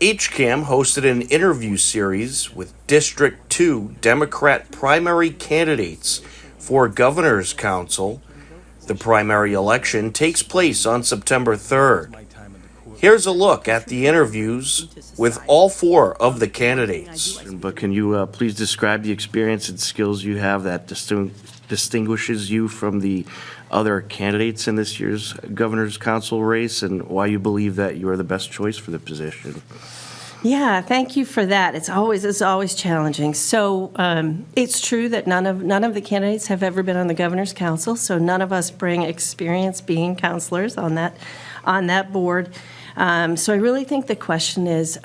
HCAM hosted an interview series with District 2 Democrat primary candidates for Governor's Council. The primary election takes place on September 3rd. Here's a look at the interviews with all four of the candidates. But can you please describe the experience and skills you have that distinguishes you from the other candidates in this year's Governor's Council race, and why you believe that you are the best choice for the position? Yeah, thank you for that. It's always challenging. So it's true that none of the candidates have ever been on the Governor's Council, so none of us bring experience being counselors on that board. So I really think the question is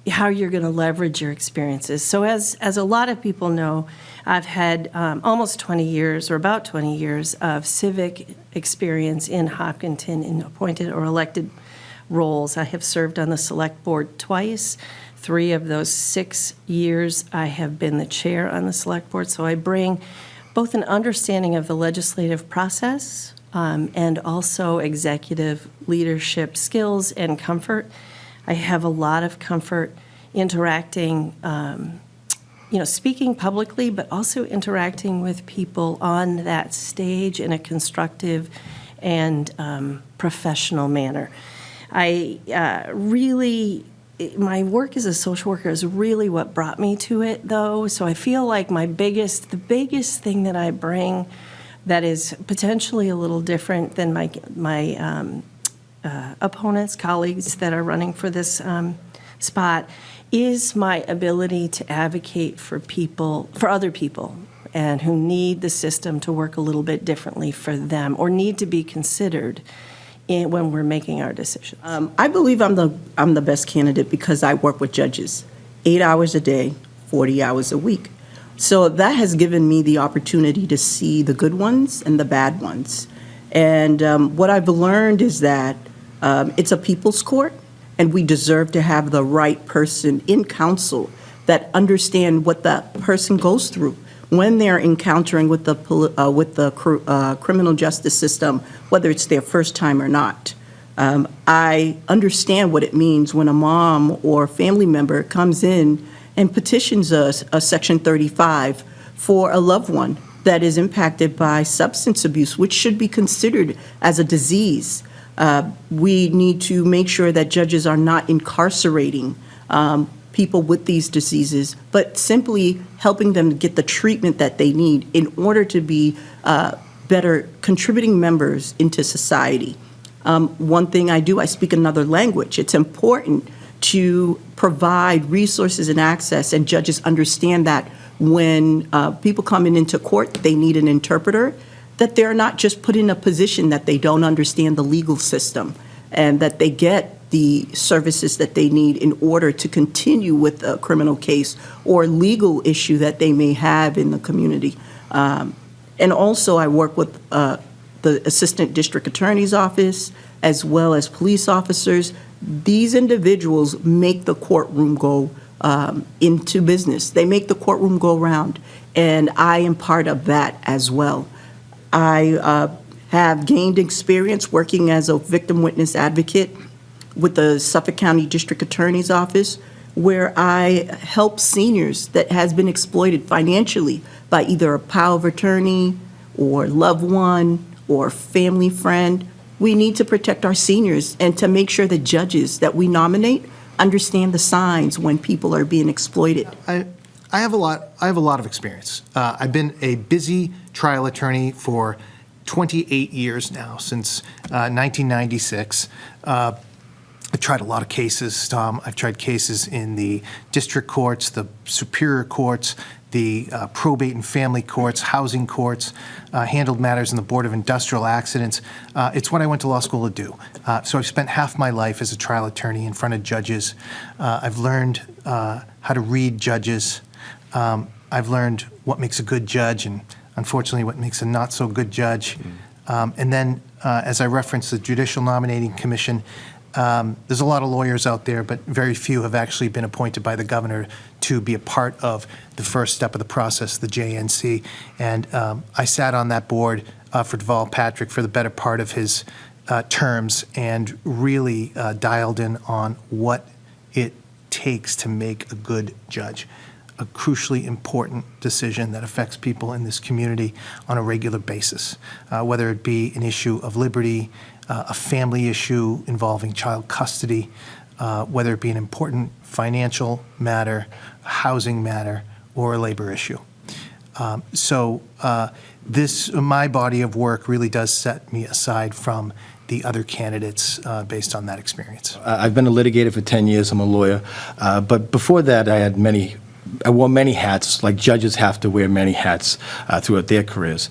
how you're going to leverage your experiences. So as a lot of people know, I've had almost 20 years or about 20 years of civic experience in Hopkinton in appointed or elected roles. I have served on the select board twice. 3 of those 6 years I have been the chair on the select board. So I bring both an understanding of the legislative process and also executive leadership skills and comfort. I have a lot of comfort interacting, speaking publicly, but also interacting with people on that stage in a constructive and professional manner. My work as a social worker is really what brought me to it, though. So I feel like the biggest thing that I bring that is potentially a little different than my opponents, colleagues that are running for this spot, is my ability to advocate for other people, and who need the system to work a little bit differently for them, or need to be considered when we're making our decisions. I believe I'm the best candidate because I work with judges 8 hours a day, 40 hours a week. So that has given me the opportunity to see the good ones and the bad ones. And what I've learned is that it's a people's court, and we deserve to have the right person in council that understand what that person goes through when they're encountering with the criminal justice system, whether it's their first time or not. I understand what it means when a mom or family member comes in and petitions a Section 35 for a loved one that is impacted by substance abuse, which should be considered as a disease. We need to make sure that judges are not incarcerating people with these diseases, but simply helping them get the treatment that they need in order to be better contributing members into society. One thing I speak another language. It's important to provide resources and access, and judges understand that when people coming into court, they need an interpreter, that they're not just put in a position that they don't understand the legal system, and that they get the services that they need in order to continue with a criminal case or legal issue that they may have in the community. And also I work with the Assistant District Attorney's Office as well as police officers. These individuals make the courtroom go into business. They make the courtroom go round, and I am part of that as well. I have gained experience working as a victim witness advocate with the Suffolk County District Attorney's Office, where I help seniors that has been exploited financially by either a power of attorney or loved one or family friend. We need to protect our seniors and to make sure the judges that we nominate understand the signs when people are being exploited. I have a lot of experience. I've been a busy trial attorney for 28 years now, since 1996. I've tried a lot of cases, Tom. I've tried cases in the district courts, the superior courts, the probate and family courts, housing courts, handled matters in the Board of Industrial Accidents. It's what I went to law school to do. So I've spent half my life as a trial attorney in front of judges. I've learned how to read judges. I've learned what makes a good judge and, unfortunately, what makes a not so good judge. And then, as I referenced the Judicial Nominating Commission, there's a lot of lawyers out there, but very few have actually been appointed by the governor to be a part of the first step of the process, the JNC. And I sat on that board for Deval Patrick for the better part of his terms, and really dialed in on what takes to make a good judge. A crucially important decision that affects people in this community on a regular basis, whether it be an issue of liberty, a family issue involving child custody, whether it be an important financial matter, a housing matter, or a labor issue. My body of work really does set me aside from the other candidates based on that experience. I've been a litigator for 10 years. I'm a lawyer. But before that, I wore many hats, like judges have to wear many hats throughout their careers.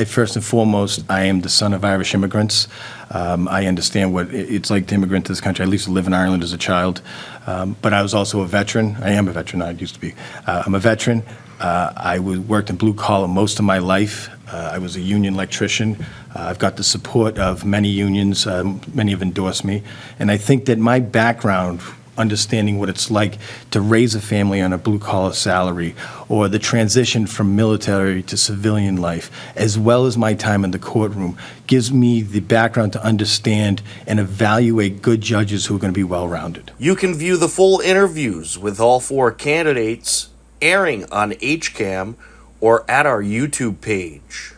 First and foremost, I am the son of Irish immigrants. I understand what it's like to immigrant to this country. I used to live in Ireland as a child. But I was also a veteran. I am a veteran. I used to be. I'm a veteran. I worked in blue collar most of my life. I was a union electrician. I've got the support of many unions. Many have endorsed me. And I think that my background, understanding what it's like to raise a family on a blue-collar salary, or the transition from military to civilian life, as well as my time in the courtroom, gives me the background to understand and evaluate good judges who are going to be well-rounded. You can view the full interviews with all 4 candidates airing on HCAM or at our YouTube page.